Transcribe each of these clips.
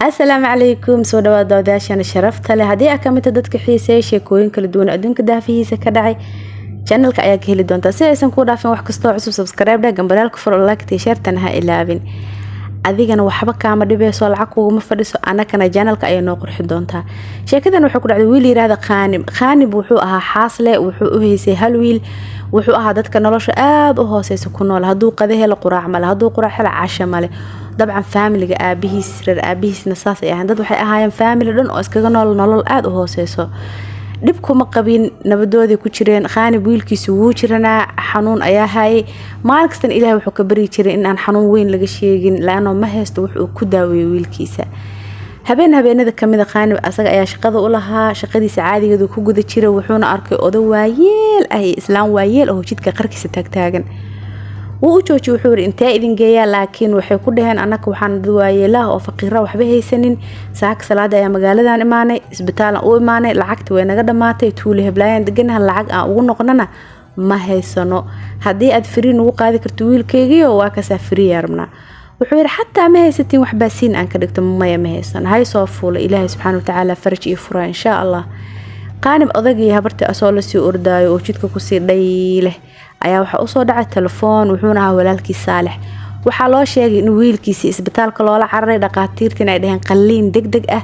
السلام عليكم soo dhawaad dawadayaashan sharafta leh hadii aad ka mid dadka xiiseeya sheekooyin kala duwan adduunka daafihiisa ka dhacay channelka ayaa ka heli doontaa si aysan ku dhaafin wax kasta oo cusub subscribe dhag gambaraalka furo like iyo share tan ha ilaabin adigana waxba kaama dhibayso lacag kuuma fadhiso anakana channelka ayaa noo qurxin doontaa sheekadan wuxuu ku dhacday wiil yiraahdo Qaanim wuxuu ahaa xaasle wuxuu u heysay hal wiil wuxuu ahaa dadka nolosha aad u hooseysa ku nool haduu qada helo quraac male haduu quraac helo casho male dabcan family aabihiisna saas ay ahaan dad waxay ahaayeen family dhan oo iskaga nolol aad u hooseyso dib kuma qabin nabadoodii ku jireen Qaanim wiilkiisu wuu jiranaa xanuun ayaa hayay maalkastan Ilaahay wuxuu ka bari jiray in aan xanuun weyn laga sheegin laano ma haysto wuxuu ku daaweeyay wiilkiisa habeenada kamida Qaanim asaga ayaa shaqada u lahaa shaqadiisa caadigeedu ku guda jiray wuxuuna arkay oday waayeel islaam waayeel oo jidka qarkiisa taagtaagan wuu jooji wuxuu yiri intee idin geeyaa laakiin waxay ku dhaheen anaka waxaan dad waayeelaha oo faqiira waxba haysanin saak salaada ayaa magaaladan imaanay isbitaal u imaanay lacagta way naga dhamaatay tuule heblaayeen deganaha lacag aan ugu noqonana ma haysano hadii aad firiin ugu qaadi karto wiilkaygiyo waa ka saafiriyaa rabnaa wuxuu yiri xataa ma haysatin wax baasiin aan ka dhigto ma haysan hay soo fuula Ilaahay subhanahu wa ta'ala faraj iyo fura insha Allah Qaanim odagii habarta asoo la sii ordaayo oo jidka ku sii dhayleh ayaa waxa u soo dhacay telefoon wuxuuna ahaa walaalkii Saalix waxa loo sheegay in wiilkiisa isbitaalka loola cararay dhaqaatiirtina ay dhaheen qalliin degdeg ah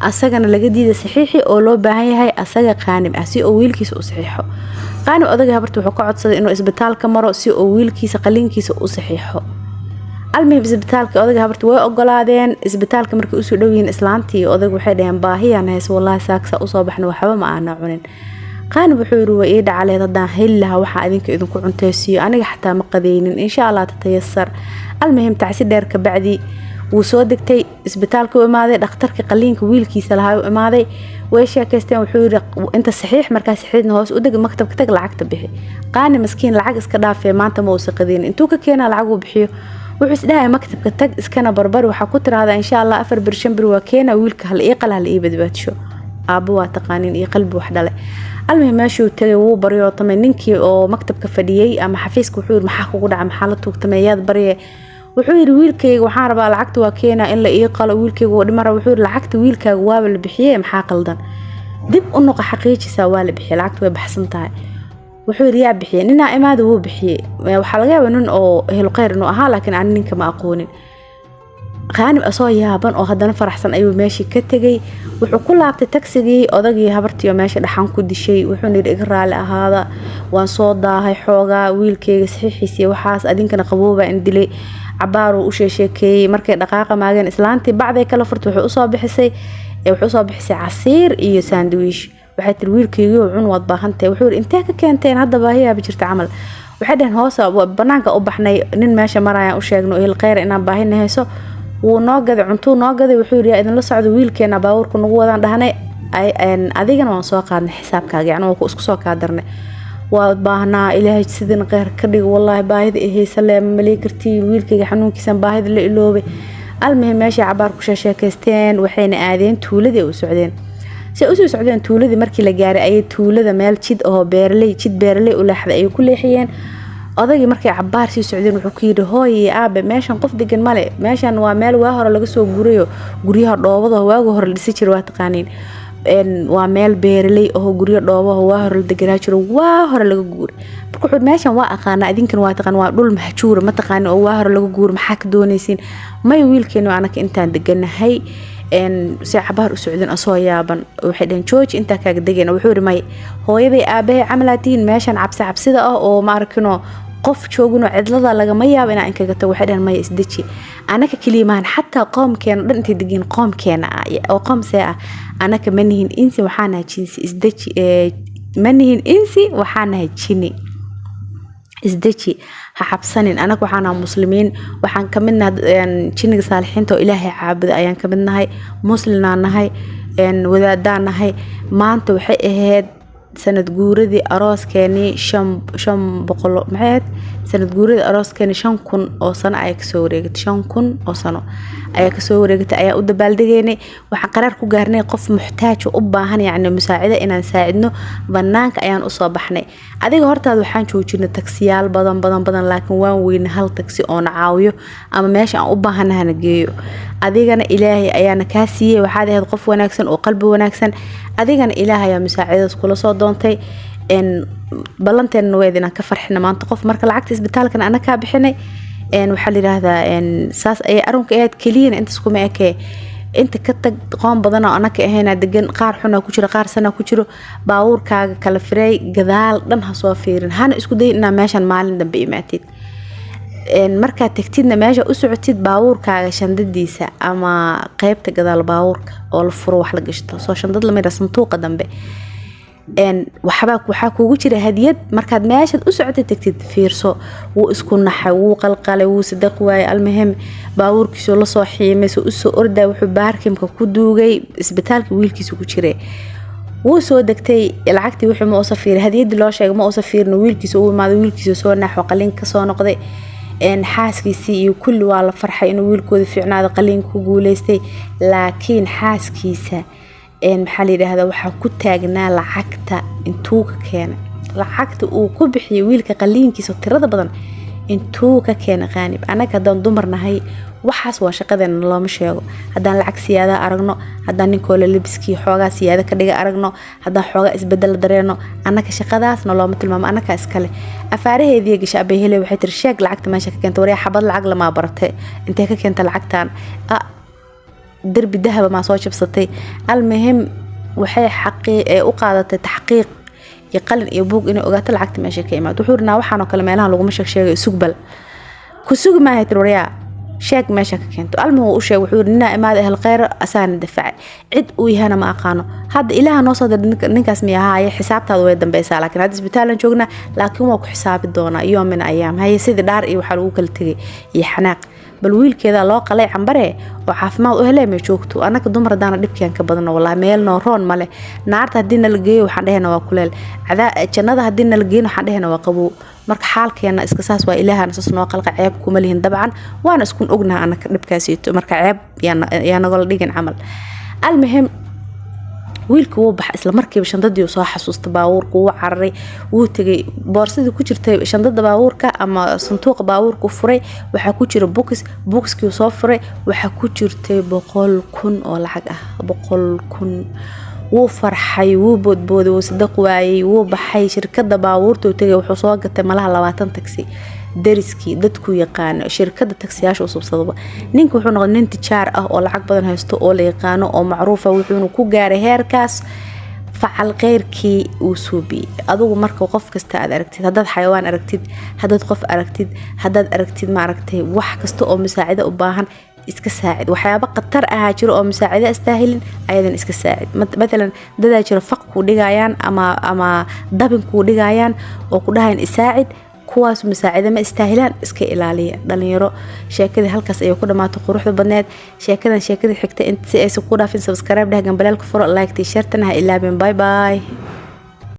asagana laga diiday saxiixi oo loo baahan yahay asaga Qaanim ah si oo wiilkiisa u saxiixo Qaanim odagii habarta wuxuu ka codsaday inuu isbitaalka maro si oo wiilkiisa qalliinkiisa u saxiixo almihib isbitaalka odagii habarta way ogolaadeen isbitaalka markay u soo dhaweeyeen islaantii odag waxay dhaheen baahiyaan hayso wallahi saaksa u soo baxna waxba ma aana cunin Qaanim wuxuu yiri way ii dhacay hadaan heli lahaa waxa idinku cunteesiyo aniga xataa ma qadeynin insha Allah tatayasar almuhim tacsi dheer ka bacdi wuu soo degtay isbitaalka u imaaday dhakhtarka qalliinka wiilkiisa lahaa u imaaday way sheekaysteen wuxuu yiri inta saxiix markaa saxiixna hoos u deg maktabka tag lacagta bixi Qaanim miskiin lacag iska dhaafay maanta ma uu saqadeen intuu ka keenaa lacag uu bixiyo wuxuu isdhahay maktabka tag iskana barbar waxa ku tiraahdaa insha Allah 4 bir 5 bir waa keena wiilka hal ii qal hal ii badbaadsho aabo waa taqaanin ii qalbi wax dhalay almuhim meeshuu tagay wuu bariyo tamay ninkii oo maktabka fadhiyay ama xafiiska wuxuu yiri maxaa kugu dhacay maxaa la tuugtameeyad bariye wuxuu yiri wiilkayga waxaan rabaa lacagta waa keena in la ii qalo wiilkayga oo dhimar wuxuu yiri lacagta wiilkaaga waa la bixiyay maxaa qaldan dib u noqo xaqiijisa waa la bixiyay lacagta way baxsan tahay wuxuu yiri yaa bixiyay nina imaado wuu bixiyay waxa laga yaabaa nin oo helo qeyr inuu ahaa laakiin aan ninka ma aqoonin Qaanim asoo yaaban oo hadana faraxsan ayuu meeshii ka tagay wuxuu ku laabtay taxigii odagii habartiyo meesha dhaxan ku dishay wuxuu niri iga raali ahaada waan soo daahay xooga wiilkayga saxiixiisa waxaas adinkana qabooba in dilay cabaar uu sheekeeyay markay dhaqaaqa maageen islaantii bacday kala furtay wuxuu soo bixisay casiir iyo sandwich waxay tir wiilkayga cun wad baahantay wuxuu yiri intee ka keenteen hadda baahiya jirta camal waxay dhahan hoos banaanka u baxnay nin meesha maraya u sheegno il qeyr inaan baahina hayso wuu noo gaday cunto noo gaday wuxuu yiri idin la socdo wiilkeena baawarku nagu wadaan dhahnay adigana waan soo qaadnay xisaabkaaga yani waa isku soo kaadarnay waa baahnaa Ilaahay sidin qeyr ka dhig wallahi baahida haysa leema kartii wiilkayga xanuunkiisan baahida la iloobay almuhim meesha cabaar ku sheekaysteen waxayna aadeen tuuladii u socdeen si u soo socdeen tuuladii markii la gaaray ay tuulada meel jid oo beerley u leexday ay ku leexiyeen odagii markay cabaar sii socdeen wuxuu ku yiri hooyay aabe meeshan qof degan male meeshan waa meel waa hore laga soo gurayo guryaha dhoobada waaga hore la dhisi jiray waa taqaaniin waa meel beerley oo guryo dhoobaha waa hore la deganaa jiro waa hore laga guuray marka wuxuu meeshan waa aqaana idinkan waa taqaan waa dhul mahjuur ma taqaan oo waa hore laga guuray maxaa ka doonaysiin may wiilkeenu anaka intaan deganahay si cabaar u socdeen asoo yaaban waxay dhaheen jooji inta kaaga degeen wuxuu yiri may hooyaday aabahay camalatiin meeshan cabsida ah oo ma arkino qof joogno cidlada laga ma yaab inaan kaga tago waxay dhaheen may isdaji anaka kaliimaan xataa qoomkeena dhan intay degeen qoomkeena oo qoomsee ah anaka manihin insi waxaana jinsi isdaji manihin insi waxaana jinni isdaji ha xabsanin anaga waxaana muslimiin waxaan kamidna jinniga saalixiinta oo Ilaahay caabuda ayaan kamidnahay muslimaan nahay wadaadaan nahay maanta waxay ahayd sanad guuradii arooskeeni 500 maxay sanad guuradii arooskeeni 5000 oo sano ay ka soo wareegtay 5000 oo sano ayaa kasoo wareegtay ayaa u dabaaldegaynay waxaan qaraar ku gaarnay qof muxtaaj u baahan yacni musaacida inaan saacidno banaanka ayaan usoo baxnay adiga hortaada waxaan joojinay taksiyaal badan laakiin waan weyne hal taksi oo na caawiyo ama meesha aan u baahanahay geeyo adigana ilaahay ayaana kaa siiyay waxaad ahayd qof wanaagsan oo qalbi wanaagsan adigana ilaahay ayaa musaacadaas kula soo doontay ballanteena weed inaan ka farxina maanta qof marka lacagta isbitaalkana ana kaa bixinay waxaa la yiraahdaa saas ay arunka aad kaliya inta isku meekay inta ka tag qoon badan oo anaka ahayn degan qaar xuna ku jira qaar sana ku jiro baawurkaaga kala firay gadaal dhan ha soo fiirin hana isku day inaa meeshan maalin dambe imaatid marka tagtidna meesha u socotid baawurkaaga shandadiisa ama qaybta gadaal baawurka oo la furo wax la gashto soo shandad la mid ah sanduuqa dambe waxaa kuugu jira hadiyad markaad meeshaad u socotay tagtid fiirso wuu isku naxay wuu qalqalay wuu sadaq waayay almuhim baawurkiisu la soo xiimay soo u soo orday wuxuu baarkimka ku duugay isbitaalka wiilkiisu ku jiray wuu soo degtay lacagtii wuxuu ma soo fiiray hadiyadii loo sheegay ma soo fiirno wiilkiisu uu imaado wiilkiisu soo naxo qalin ka soo noqday xaaskiisii iyo kulli waa la farxay inuu wiilkooda fiicnaado qalin ku guuleystay laakiin xaaskiisa maxaa la yiraahdaa waxa ku taagnaa lacagta intuu ka keenay lacagta uu ku bixiyay wiilka qaliinkiisa tirada badan intuu ka keenay qaanib anaga hadaan dumarnahay waxaas waa shaqadeena looma sheego hadaan lacag siyaada aragno hadaan ninkoo la libiskii xoogaa siyaada ka dhiga aragno hadaan xoogaa isbedel dareeno anaga shaqadaasna looma tilmaamo anaga iskale afaaraheedii gasha abay helay waxay tir sheeg lacagta meesha ka keentay wariya xabad lacag lama baratay intee ka keentay lacagtan درب الذهب مع صوت بسطي المهم وحي حقي وقادة تحقيق يقلن يبوق إنه أجت العقد ماشي كيما تحورنا وحنا كلام لها لو مشك شيء سقبل كسوق ما هي تروريا شاك ماشي كنت المهم وشيء وحورنا ما هذا الغير أسان الدفاع عد ويهنا ما أقانو هذا إلها نوصل نكاس مياه هاي حساب هذا ويدن بيسا لكن هذا سبتالن شوقنا لكن مو حساب الدونا يوم من أيام هاي سيد دار إيه وحلوك التجي يحناق بل ويل كذا لا قلي عنبره وعافماد أهله ما شوكتو أنا كدمر دانا دبكي أنك بدنا والله ميل نورون ماله نارت هدينا لقيه وحدهنا وكلال عذا جنده هدينا لقيه وحدهنا وقبو marka xaalkeena iska saas waa ilaahan soo noo qalqa ceeb kuma lihin dabcan waana isku ognahay anaka dibkaasito marka ceeb yaana gol dhigin amal almuhim wiilku wuu bax isla markiiba shandadii soo xasuusta baawurku wuu cararay wuu tagay boorsadii ku jirtay shandada baawurka ama sanduuqa baawurku furay waxa ku jira boxkii soo furay waxa ku jirtay 100,000 oo lacag ah 100,000 wuu farxay wuu boodbooday wuu sadaq waayay wuu baxay shirkada baawurta uu tagay wuxuu soo gatay malaha 20 taxi dariskii dadku yaqaan shirkada taksiyaasha usubsadaba ninka wuxuu noqday nin tijaar ah oo lacag badan haysto oo la yaqaano oo macruuf ah wuxuu ku gaaray heerkaas facal qeyrkii uu suubi adigu marka qof kasta aad aragtid hadad xayawaan aragtid hadad qof aragtid hadad aragtid ma aragtay wax kasta oo musaacida u baahan iska saacid waxyaabo qatar ah jiro oo musaacida astaahilin ayadan iska saacid mesela dad jiro faq ku dhigayaan ama dabin ku dhigayaan oo ku dhahayn isaacid kuwaas musaacida ma istaahilaan iska ilaaliya dhalinyaro sheekada halkaas ay ku dhamaato quruxda badneed sheekada xigta inta si ay ku dhaafin subscribe dhagan balaalka furo like t-shirt-na ha ilaabin bye bye